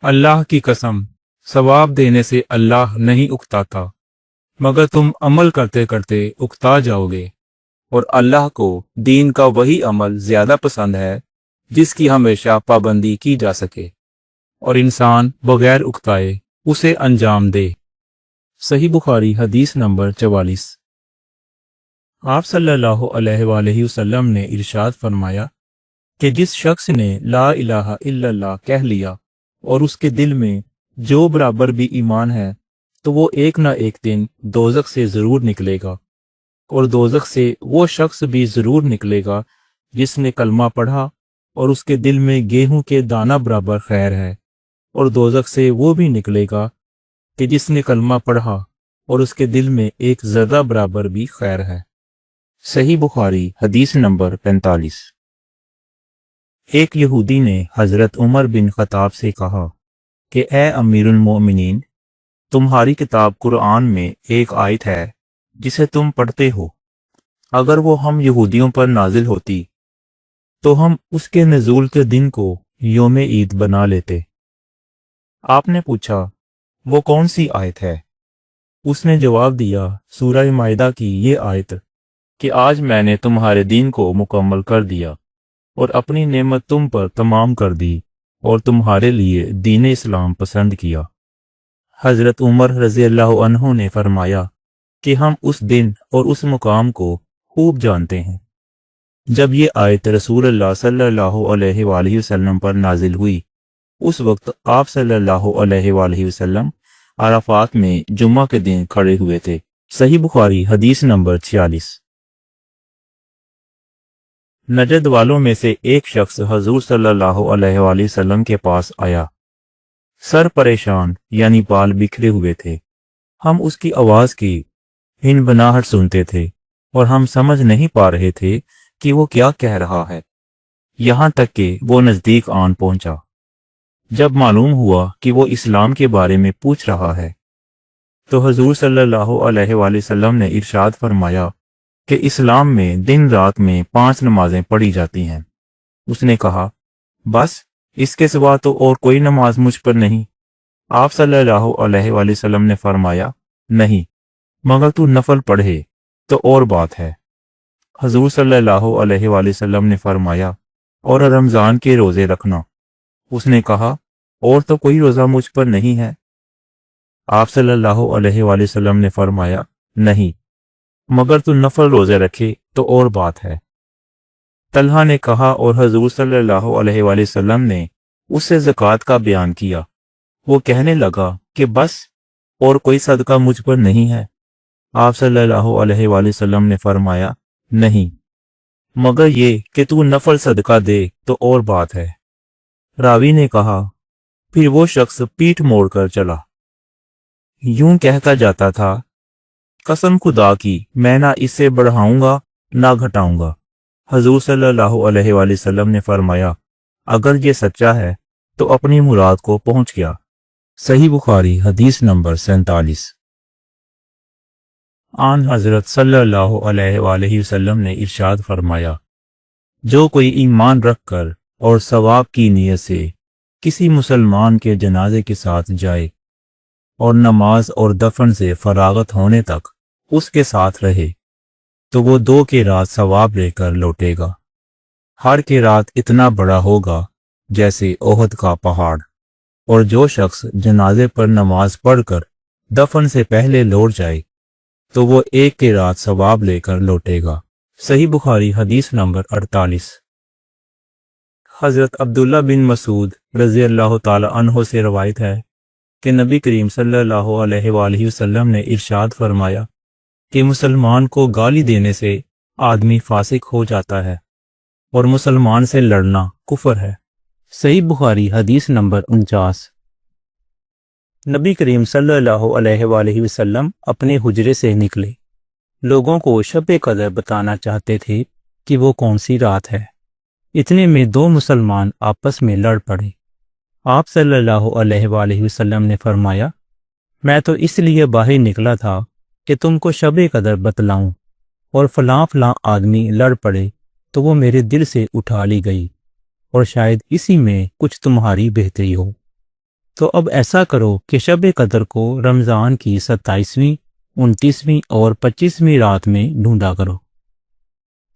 اللہ کی قسم، ثواب دینے سے اللہ نہیں اکتاتا، مگر تم عمل کرتے کرتے اکتا جاؤ گے، اور اللہ کو دین کا وہی عمل زیادہ پسند ہے جس کی ہمیشہ پابندی کی جا سکے، اور انسان بغیر اکتائے اسے انجام دے۔ صحیح بخاری حدیث نمبر 44۔ آپ صلی اللہ علیہ وآلہ وسلم نے ارشاد فرمایا کہ جس شخص نے لا الہ الا اللہ کہہ لیا اور اس کے دل میں جو برابر بھی ایمان ہے تو وہ ایک نہ ایک دن دوزخ سے ضرور نکلے گا، اور دوزخ سے وہ شخص بھی ضرور نکلے گا جس نے کلمہ پڑھا اور اس کے دل میں گیہوں کے دانہ برابر خیر ہے، اور دوزخ سے وہ بھی نکلے گا کہ جس نے کلمہ پڑھا اور اس کے دل میں ایک ذرہ برابر بھی خیر ہے۔ صحیح بخاری حدیث نمبر 45۔ ایک یہودی نے حضرت عمر بن خطاب سے کہا کہ اے امیر المومنین، تمہاری کتاب قرآن میں ایک آیت ہے جسے تم پڑھتے ہو، اگر وہ ہم یہودیوں پر نازل ہوتی تو ہم اس کے نزول کے دن کو یوم عید بنا لیتے۔ آپ نے پوچھا، وہ کون سی آیت ہے؟ اس نے جواب دیا، سورہ مائدہ کی یہ آیت کہ آج میں نے تمہارے دین کو مکمل کر دیا اور اپنی نعمت تم پر تمام کر دی اور تمہارے لیے دین اسلام پسند کیا۔ حضرت عمر رضی اللہ عنہ نے فرمایا کہ ہم اس دن اور اس مقام کو خوب جانتے ہیں۔ جب یہ آیت رسول اللہ صلی اللہ علیہ وآلہ وسلم پر نازل ہوئی، اس وقت آپ صلی اللہ علیہ وآلہ وسلم عرفات میں جمعہ کے دن کھڑے ہوئے تھے۔ صحیح بخاری حدیث نمبر 46۔ نجد والوں میں سے ایک شخص حضور صلی اللہ علیہ وآلہ وسلم کے پاس آیا۔ سر پریشان، یعنی بال بکھرے ہوئے تھے، ہم اس کی آواز کی ہنبناہٹ سنتے تھے اور ہم سمجھ نہیں پا رہے تھے کہ وہ کیا کہہ رہا ہے، یہاں تک کہ وہ نزدیک آن پہنچا۔ جب معلوم ہوا کہ وہ اسلام کے بارے میں پوچھ رہا ہے تو حضور صلی اللہ علیہ وآلہ وسلم نے ارشاد فرمایا کہ اسلام میں دن رات میں 5 نمازیں پڑھی جاتی ہیں۔ اس نے کہا، بس اس کے سوا تو اور کوئی نماز مجھ پر نہیں؟ آپ صلی اللہ علیہ وآلہ وسلم نے فرمایا، نہیں، مگر تو نفل پڑھے تو اور بات ہے۔ حضور صلی اللہ علیہ وآلہ وسلم نے فرمایا، اور رمضان کے روزے رکھنا۔ اس نے کہا، اور تو کوئی روزہ مجھ پر نہیں ہے۔ آپ صلی اللہ علیہ وآلہ وسلم نے فرمایا، نہیں، مگر تو نفل روزے رکھے تو اور بات ہے۔ طلحہ نے کہا، اور حضور صلی اللہ علیہ وآلہ وسلم نے اس سے زکوٰۃ کا بیان کیا۔ وہ کہنے لگا کہ بس اور کوئی صدقہ مجھ پر نہیں ہے۔ آپ صلی اللہ علیہ وآلہ وسلم نے فرمایا، نہیں، مگر یہ کہ تو نفل صدقہ دے تو اور بات ہے۔ راوی نے کہا، پھر وہ شخص پیٹھ موڑ کر چلا، یوں کہتا جاتا تھا، قسم خدا کی میں نہ اس سے بڑھاؤں گا نہ گھٹاؤں گا۔ حضور صلی اللہ علیہ وآلہ وسلم نے فرمایا، اگر یہ سچا ہے تو اپنی مراد کو پہنچ گیا۔ صحیح بخاری حدیث نمبر 47۔ آن حضرت صلی اللہ علیہ وآلہ وسلم نے ارشاد فرمایا، جو کوئی ایمان رکھ کر اور ثواب کی نیت سے کسی مسلمان کے جنازے کے ساتھ جائے اور نماز اور دفن سے فراغت ہونے تک اس کے ساتھ رہے تو وہ 2 قیراط ثواب لے کر لوٹے گا۔ ہر قیراط اتنا بڑا ہوگا جیسے احد کا پہاڑ۔ اور جو شخص جنازے پر نماز پڑھ کر دفن سے پہلے لوٹ جائے تو وہ 1 قیراط ثواب لے کر لوٹے گا۔ صحیح بخاری حدیث نمبر 48۔ حضرت عبداللہ بن مسعود رضی اللہ تعالی عنہ سے روایت ہے کہ نبی کریم صلی اللہ علیہ وآلہ وسلم نے ارشاد فرمایا کہ مسلمان کو گالی دینے سے آدمی فاسق ہو جاتا ہے اور مسلمان سے لڑنا کفر ہے۔ صحیح بخاری حدیث نمبر 49۔ نبی کریم صلی اللہ علیہ وآلہ وسلم اپنے حجرے سے نکلے، لوگوں کو شب قدر بتانا چاہتے تھے کہ وہ کون سی رات ہے۔ اتنے میں 2 مسلمان آپس میں لڑ پڑے۔ آپ صلی اللہ علیہ وآلہ وسلم نے فرمایا، میں تو اس لیے باہر نکلا تھا کہ تم کو شب قدر بتلاؤں، اور فلاں فلاں آدمی لڑ پڑے تو وہ میرے دل سے اٹھا لی گئی، اور شاید اسی میں کچھ تمہاری بہتری ہو۔ تو اب ایسا کرو کہ شب قدر کو رمضان کی 27ویں، 29ویں اور 25ویں رات میں ڈھونڈا کرو۔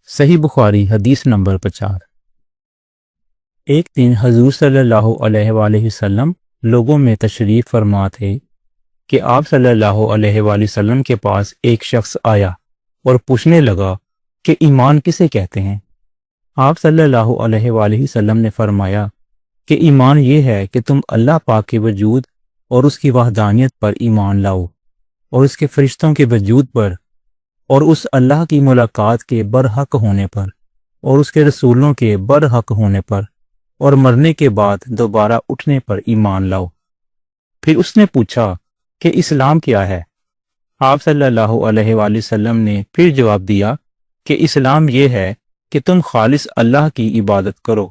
صحیح بخاری حدیث نمبر 50۔ ایک دن حضور صلی اللہ علیہ وآلہ وسلم لوگوں میں تشریف فرما تھے کہ آپ صلی اللہ علیہ وآلہ وسلم کے پاس ایک شخص آیا اور پوچھنے لگا کہ ایمان کسے کہتے ہیں؟ آپ صلی اللہ علیہ وآلہ وسلم نے فرمایا کہ ایمان یہ ہے کہ تم اللہ پاک کے وجود اور اس کی وحدانیت پر ایمان لاؤ، اور اس کے فرشتوں کے وجود پر، اور اس اللہ کی ملاقات کے برحق ہونے پر، اور اس کے رسولوں کے برحق ہونے پر، اور مرنے کے بعد دوبارہ اٹھنے پر ایمان لاؤ۔ پھر اس نے پوچھا کہ اسلام کیا ہے؟ آپ صلی اللہ علیہ وآلہ وسلم نے پھر جواب دیا کہ اسلام یہ ہے کہ تم خالص اللہ کی عبادت کرو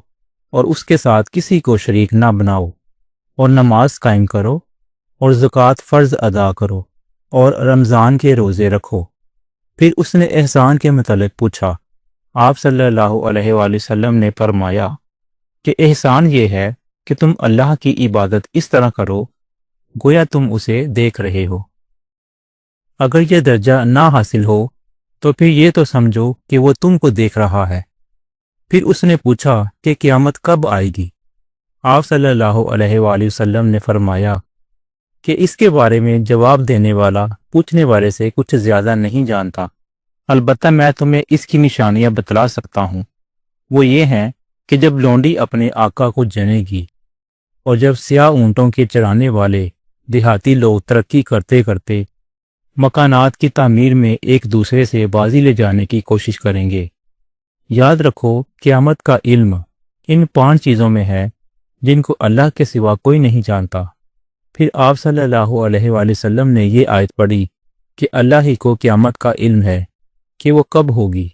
اور اس کے ساتھ کسی کو شریک نہ بناؤ، اور نماز قائم کرو، اور زکوٰۃ فرض ادا کرو، اور رمضان کے روزے رکھو۔ پھر اس نے احسان کے متعلق پوچھا۔ آپ صلی اللہ علیہ وآلہ وسلم نے فرمایا کہ احسان یہ ہے کہ تم اللہ کی عبادت اس طرح کرو گویا تم اسے دیکھ رہے ہو۔ اگر یہ درجہ نہ حاصل ہو تو پھر یہ تو سمجھو کہ وہ تم کو دیکھ رہا ہے۔ پھر اس نے پوچھا کہ قیامت کب آئے گی؟ آپ صلی اللہ علیہ وآلہ وسلم نے فرمایا کہ اس کے بارے میں جواب دینے والا پوچھنے والے سے کچھ زیادہ نہیں جانتا، البتہ میں تمہیں اس کی نشانیاں بتلا سکتا ہوں۔ وہ یہ ہیں کہ جب لونڈی اپنے آقا کو جنے گی، اور جب سیاہ اونٹوں کے چرانے والے دیہاتی لوگ ترقی کرتے کرتے مکانات کی تعمیر میں ایک دوسرے سے بازی لے جانے کی کوشش کریں گے۔ یاد رکھو، قیامت کا علم ان 5 چیزوں میں ہے جن کو اللہ کے سوا کوئی نہیں جانتا، پھر آپ صلی اللہ علیہ وآلہ وسلم نے یہ آیت پڑھی کہ اللہ ہی کو قیامت کا علم ہے کہ وہ کب ہوگی۔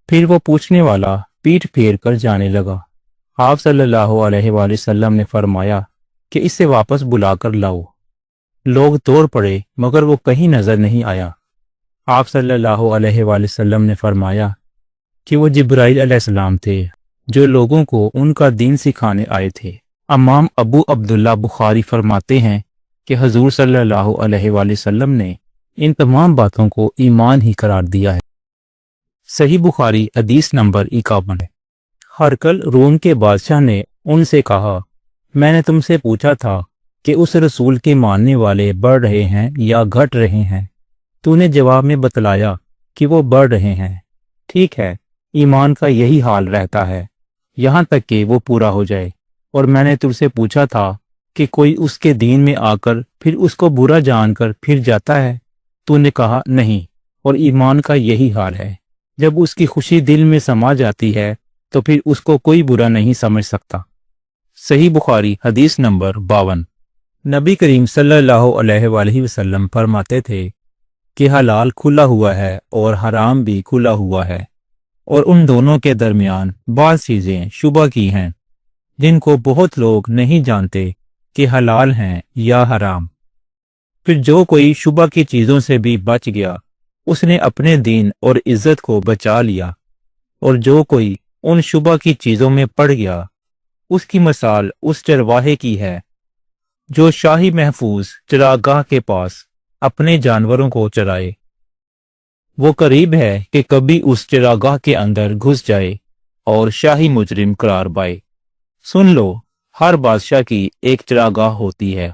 پھر وہ پوچھنے والا پیٹھ پھیر کر جانے لگا۔ آپ صلی اللہ علیہ وآلہ وسلم نے فرمایا کہ اسے واپس بلا کر لاؤ۔ لوگ دوڑ پڑے مگر وہ کہیں نظر نہیں آیا۔ آپ صلی اللہ علیہ وآلہ وسلم نے فرمایا کہ وہ جبرائیل علیہ السلام تھے جو لوگوں کو ان کا دین سکھانے آئے تھے۔ امام ابو عبداللہ بخاری فرماتے ہیں کہ حضور صلی اللہ علیہ وآلہ وسلم نے ان تمام باتوں کو ایمان ہی قرار دیا ہے۔ صحیح بخاری حدیث نمبر 51 ہے۔ ہرقل روم کے بادشاہ نے ان سے کہا، میں نے تم سے پوچھا تھا کہ اس رسول کے ماننے والے بڑھ رہے ہیں یا گھٹ رہے ہیں؟ تو نے جواب میں بتلایا کہ وہ بڑھ رہے ہیں۔ ٹھیک ہے، ایمان کا یہی حال رہتا ہے یہاں تک کہ وہ پورا ہو جائے۔ اور میں نے تم سے پوچھا تھا کہ کوئی اس کے دین میں آ کر پھر اس کو برا جان کر پھر جاتا ہے؟ تو نے کہا نہیں، اور ایمان کا یہی حال ہے، جب اس کی خوشی دل میں سما جاتی ہے تو پھر اس کو کوئی برا نہیں سمجھ سکتا۔ صحیح بخاری حدیث نمبر 52۔ نبی کریم صلی اللہ علیہ وآلہ وسلم فرماتے تھے کہ حلال کھلا ہوا ہے اور حرام بھی کھلا ہوا ہے، اور ان دونوں کے درمیان بعض چیزیں شبہ کی ہیں جن کو بہت لوگ نہیں جانتے کہ حلال ہیں یا حرام۔ پھر جو کوئی شبہ کی چیزوں سے بھی بچ گیا اس نے اپنے دین اور عزت کو بچا لیا، اور جو کوئی ان شبہ کی چیزوں میں پڑ گیا اس کی مثال اس چرواہے کی ہے جو شاہی محفوظ چراگاہ کے پاس اپنے جانوروں کو چرائے۔ وہ قریب ہے کہ کبھی اس چراگاہ کے اندر گھس جائے اور شاہی مجرم قرار پائے۔ سن لو، ہر بادشاہ کی ایک چراگاہ ہوتی ہے۔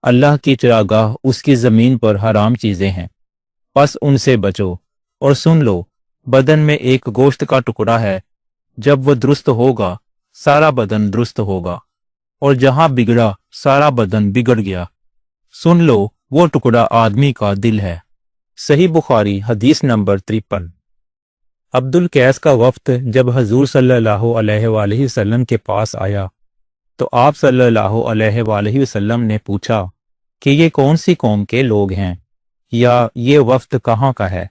اللہ کی چراگاہ اس کی زمین پر حرام چیزیں ہیں، بس ان سے بچو۔ اور سن لو، بدن میں ایک گوشت کا ٹکڑا ہے، جب وہ درست ہوگا سارا بدن درست ہوگا، اور جہاں بگڑا سارا بدن بگڑ گیا۔ سن لو، وہ ٹکڑا آدمی کا دل ہے۔ صحیح بخاری حدیث نمبر 53۔ عبد القیس کا وفد جب حضور صلی اللہ علیہ وآلہ وسلم کے پاس آیا تو آپ صلی اللہ علیہ وآلہ وسلم نے پوچھا کہ یہ کون سی قوم کے لوگ ہیں یا یہ وفد کہاں کا ہے؟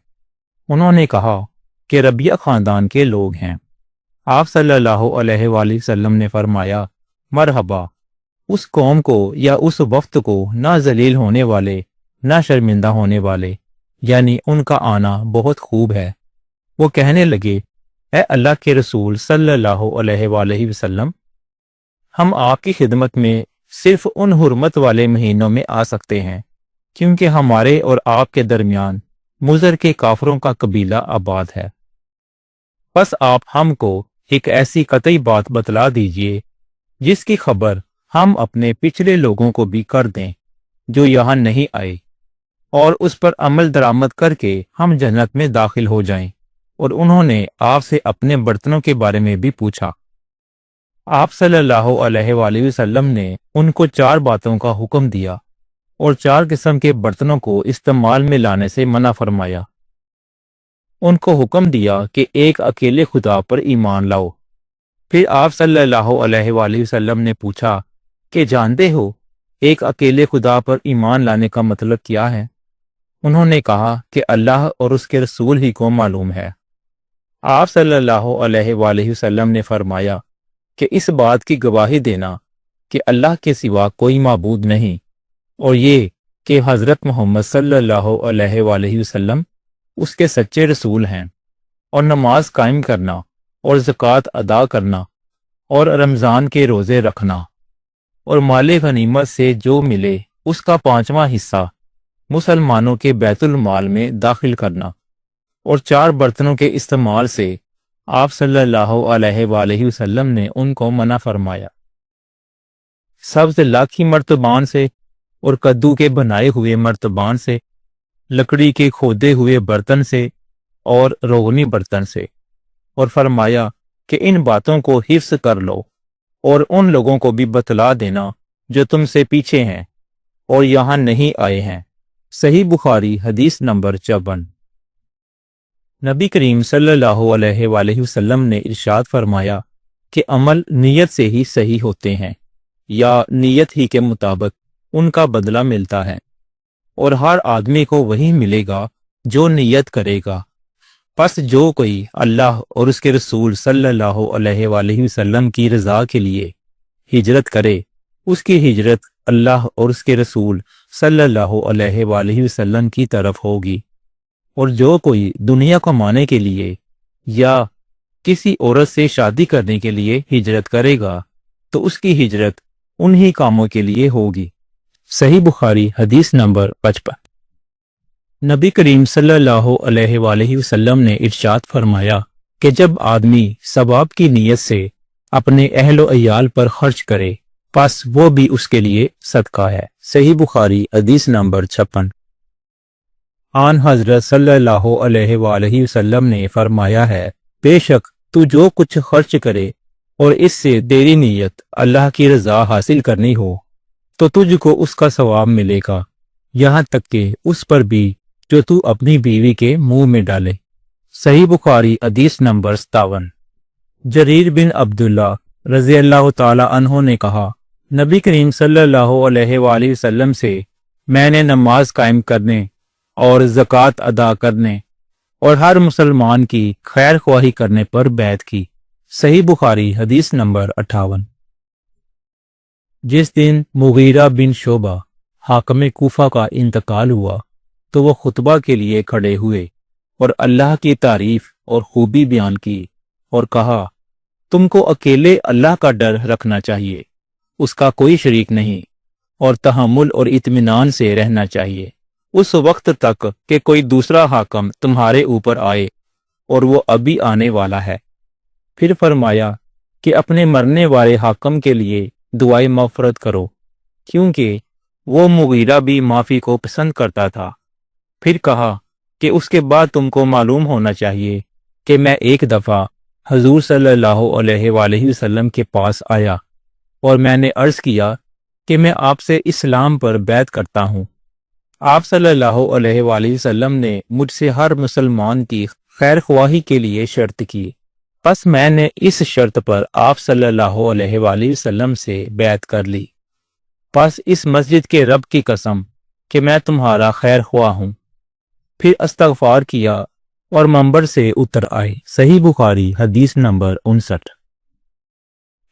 انہوں نے کہا کہ ربیہ خاندان کے لوگ ہیں۔ آپ صلی اللہ علیہ وآلہ وسلم نے فرمایا، مرحبا، اس قوم کو یا اس وفد کو نہ ذلیل ہونے والے نہ شرمندہ ہونے والے، یعنی ان کا آنا بہت خوب ہے۔ وہ کہنے لگے، اے اللہ کے رسول صلی اللہ علیہ وآلہ وسلم، ہم آپ کی خدمت میں صرف ان حرمت والے مہینوں میں آ سکتے ہیں کیونکہ ہمارے اور آپ کے درمیان مضر کے کافروں کا قبیلہ آباد ہے۔ بس آپ ہم کو ایک ایسی قطعی بات بتلا دیجئے جس کی خبر ہم اپنے پچھلے لوگوں کو بھی کر دیں جو یہاں نہیں آئے، اور اس پر عمل درآمد کر کے ہم جنت میں داخل ہو جائیں۔ اور انہوں نے آپ سے اپنے برتنوں کے بارے میں بھی پوچھا۔ آپ صلی اللہ علیہ وآلہ وسلم نے ان کو 4 باتوں کا حکم دیا اور 4 قسم کے برتنوں کو استعمال میں لانے سے منع فرمایا۔ ان کو حکم دیا کہ ایک اکیلے خدا پر ایمان لاؤ۔ پھر آپ صلی اللہ علیہ وآلہ وسلم نے پوچھا کہ جانتے ہو ایک اکیلے خدا پر ایمان لانے کا مطلب کیا ہے؟ انہوں نے کہا کہ اللہ اور اس کے رسول ہی کو معلوم ہے۔ آپ صلی اللہ علیہ وآلہ وسلم نے فرمایا کہ اس بات کی گواہی دینا کہ اللہ کے سوا کوئی معبود نہیں، اور یہ کہ حضرت محمد صلی اللہ علیہ وآلہ وسلم اس کے سچے رسول ہیں، اور نماز قائم کرنا اور زکوٰۃ ادا کرنا اور رمضان کے روزے رکھنا، اور مال غنیمت سے جو ملے اس کا 5واں حصہ مسلمانوں کے بیت المال میں داخل کرنا، اور 4 برتنوں کے استعمال سے آپ صلی اللہ علیہ وآلہ وسلم نے ان کو منع فرمایا۔ سبز لاکھی مرتبان سے اور کدو کے بنائے ہوئے مرتبان سے، لکڑی کے کھودے ہوئے برتن سے اور روغنی برتن سے، اور فرمایا کہ ان باتوں کو حفظ کر لو اور ان لوگوں کو بھی بتلا دینا جو تم سے پیچھے ہیں اور یہاں نہیں آئے ہیں۔ صحیح بخاری حدیث نمبر 54۔ نبی کریم صلی اللہ علیہ وآلہ وسلم نے ارشاد فرمایا کہ عمل نیت سے ہی صحیح ہوتے ہیں یا نیت ہی کے مطابق ان کا بدلہ ملتا ہے، اور ہر آدمی کو وہی ملے گا جو نیت کرے گا۔ پس جو کوئی اللہ اور اس کے رسول صلی اللہ علیہ وآلہ وسلم کی رضا کے لیے ہجرت کرے، اس کی ہجرت اللہ اور اس کے رسول صلی اللہ علیہ وآلہ وسلم کی طرف ہوگی۔ اور جو کوئی دنیا کمانے کے لیے یا کسی عورت سے شادی کرنے کے لیے ہجرت کرے گا تو اس کی ہجرت انہی کاموں کے لیے ہوگی۔ صحیح بخاری حدیث نمبر 55۔ نبی کریم صلی اللہ علیہ وآلہ وسلم نے ارشاد فرمایا کہ جب آدمی ثواب کی نیت سے اپنے اہل و عیال پر خرچ کرے پس وہ بھی اس کے لیے صدقہ ہے۔ صحیح بخاری حدیث نمبر 56۔ آن حضرت صلی اللہ علیہ وآلہ وسلم نے فرمایا ہے، بے شک تو جو کچھ خرچ کرے اور اس سے تیری نیت اللہ کی رضا حاصل کرنی ہو تو تجھ کو اس کا ثواب ملے گا، یہاں تک کہ اس پر بھی جو تو اپنی بیوی کے منہ میں ڈالے۔ صحیح بخاری حدیث نمبر 57۔ جریر بن عبداللہ رضی اللہ تعالی عنہ نے کہا، نبی کریم صلی اللہ علیہ وآلہ وسلم سے میں نے نماز قائم کرنے اور زکوٰۃ ادا کرنے اور ہر مسلمان کی خیر خواہی کرنے پر بیعت کی۔ صحیح بخاری حدیث نمبر 58۔ جس دن مغیرہ بن شعبہ حاکم کوفہ کا انتقال ہوا تو وہ خطبہ کے لیے کھڑے ہوئے اور اللہ کی تعریف اور خوبی بیان کی اور کہا، تم کو اکیلے اللہ کا ڈر رکھنا چاہیے، اس کا کوئی شریک نہیں، اور تحمل اور اطمینان سے رہنا چاہیے اس وقت تک کہ کوئی دوسرا حاکم تمہارے اوپر آئے، اور وہ ابھی آنے والا ہے۔ پھر فرمایا کہ اپنے مرنے والے حاکم کے لیے دعائے مغفرت کرو، کیونکہ وہ مغیرہ بھی معافی کو پسند کرتا تھا۔ پھر کہا کہ اس کے بعد تم کو معلوم ہونا چاہیے کہ میں ایک دفعہ حضور صلی اللہ علیہ وآلہ وسلم کے پاس آیا اور میں نے عرض کیا کہ میں آپ سے اسلام پر بیعت کرتا ہوں۔ آپ صلی اللہ علیہ وآلہ وسلم نے مجھ سے ہر مسلمان کی خیر خواہی کے لیے شرط کی، پس میں نے اس شرط پر آپ صلی اللہ علیہ وآلہ وسلم سے بیعت کر لی۔ پس اس مسجد کے رب کی قسم کہ میں تمہارا خیر خواہ ہوں۔ پھر استغفار کیا اور منبر سے اتر آئے۔ صحیح بخاری حدیث نمبر 59۔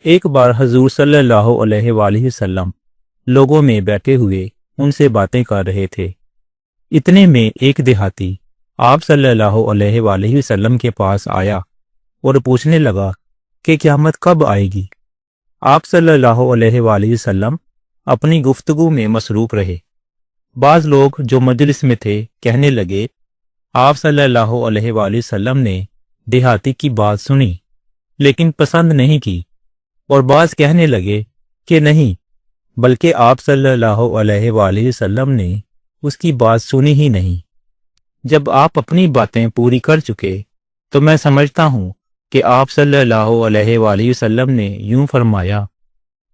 ایک بار حضور صلی اللہ علیہ وآلہ وسلم لوگوں میں بیٹھے ہوئے ان سے باتیں کر رہے تھے، اتنے میں ایک دیہاتی آپ صلی اللہ علیہ وآلہ وسلم کے پاس آیا اور پوچھنے لگا کہ قیامت کب آئے گی؟ آپ صلی اللہ علیہ وآلہ وسلم اپنی گفتگو میں مصروف رہے۔ بعض لوگ جو مجلس میں تھے کہنے لگے، آپ صلی اللہ علیہ وآلہ وسلم نے دیہاتی کی بات سنی لیکن پسند نہیں کی، اور بعض کہنے لگے کہ نہیں، بلکہ آپ صلی اللہ علیہ وآلہ وسلم نے اس کی بات سنی ہی نہیں۔ جب آپ اپنی باتیں پوری کر چکے تو میں سمجھتا ہوں کہ آپ صلی اللہ علیہ وآلہ وسلم نے یوں فرمایا،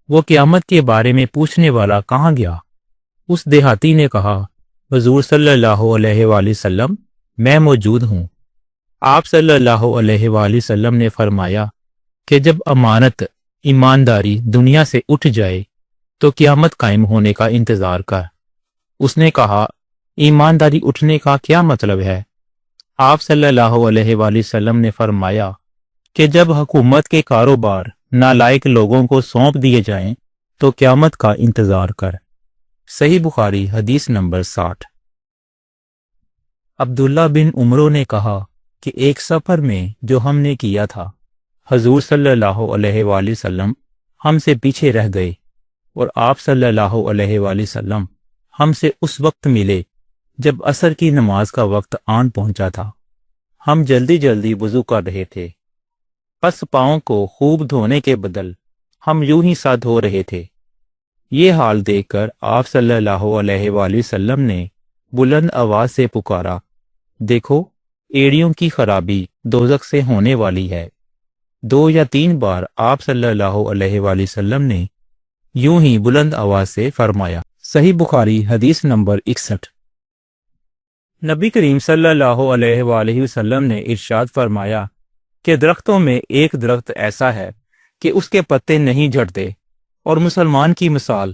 وہ قیامت کے بارے میں پوچھنے والا کہاں گیا؟ اس دیہاتی نے کہا، حضور صلی اللہ علیہ وآلہ وسلم، میں موجود ہوں۔ آپ صلی اللہ علیہ وآلہ وسلم نے فرمایا کہ جب امانت ایمانداری دنیا سے اٹھ جائے تو قیامت قائم ہونے کا انتظار کر۔ اس نے کہا، ایمانداری اٹھنے کا کیا مطلب ہے؟ آپ صلی اللہ علیہ وآلہ وسلم نے فرمایا کہ جب حکومت کے کاروبار نالائق لوگوں کو سونپ دیے جائیں تو قیامت کا انتظار کر۔ صحیح بخاری حدیث نمبر 60۔ عبداللہ بن عمرو نے کہا کہ ایک سفر میں جو ہم نے کیا تھا، حضور صلی اللہ علیہ وآلہ وسلم ہم سے پیچھے رہ گئے اور آپ صلی اللہ علیہ وآلہ وسلم ہم سے اس وقت ملے جب عصر کی نماز کا وقت آن پہنچا تھا۔ ہم جلدی جلدی وضو کر رہے تھے، پس پاؤں کو خوب دھونے کے بدل ہم یوں ہی سا دھو رہے تھے۔ یہ حال دیکھ کر آپ صلی اللہ علیہ وآلہ وسلم نے بلند آواز سے پکارا، دیکھو ایڑیوں کی خرابی دوزخ سے ہونے والی ہے۔ 2 یا 3 بار آپ صلی اللہ علیہ وآلہ وسلم نے یوں ہی بلند آواز سے فرمایا۔ صحیح بخاری حدیث نمبر 61۔ نبی کریم صلی اللہ علیہ وآلہ وسلم نے ارشاد فرمایا کہ درختوں میں ایک درخت ایسا ہے کہ اس کے پتے نہیں جھڑتے، اور مسلمان کی مثال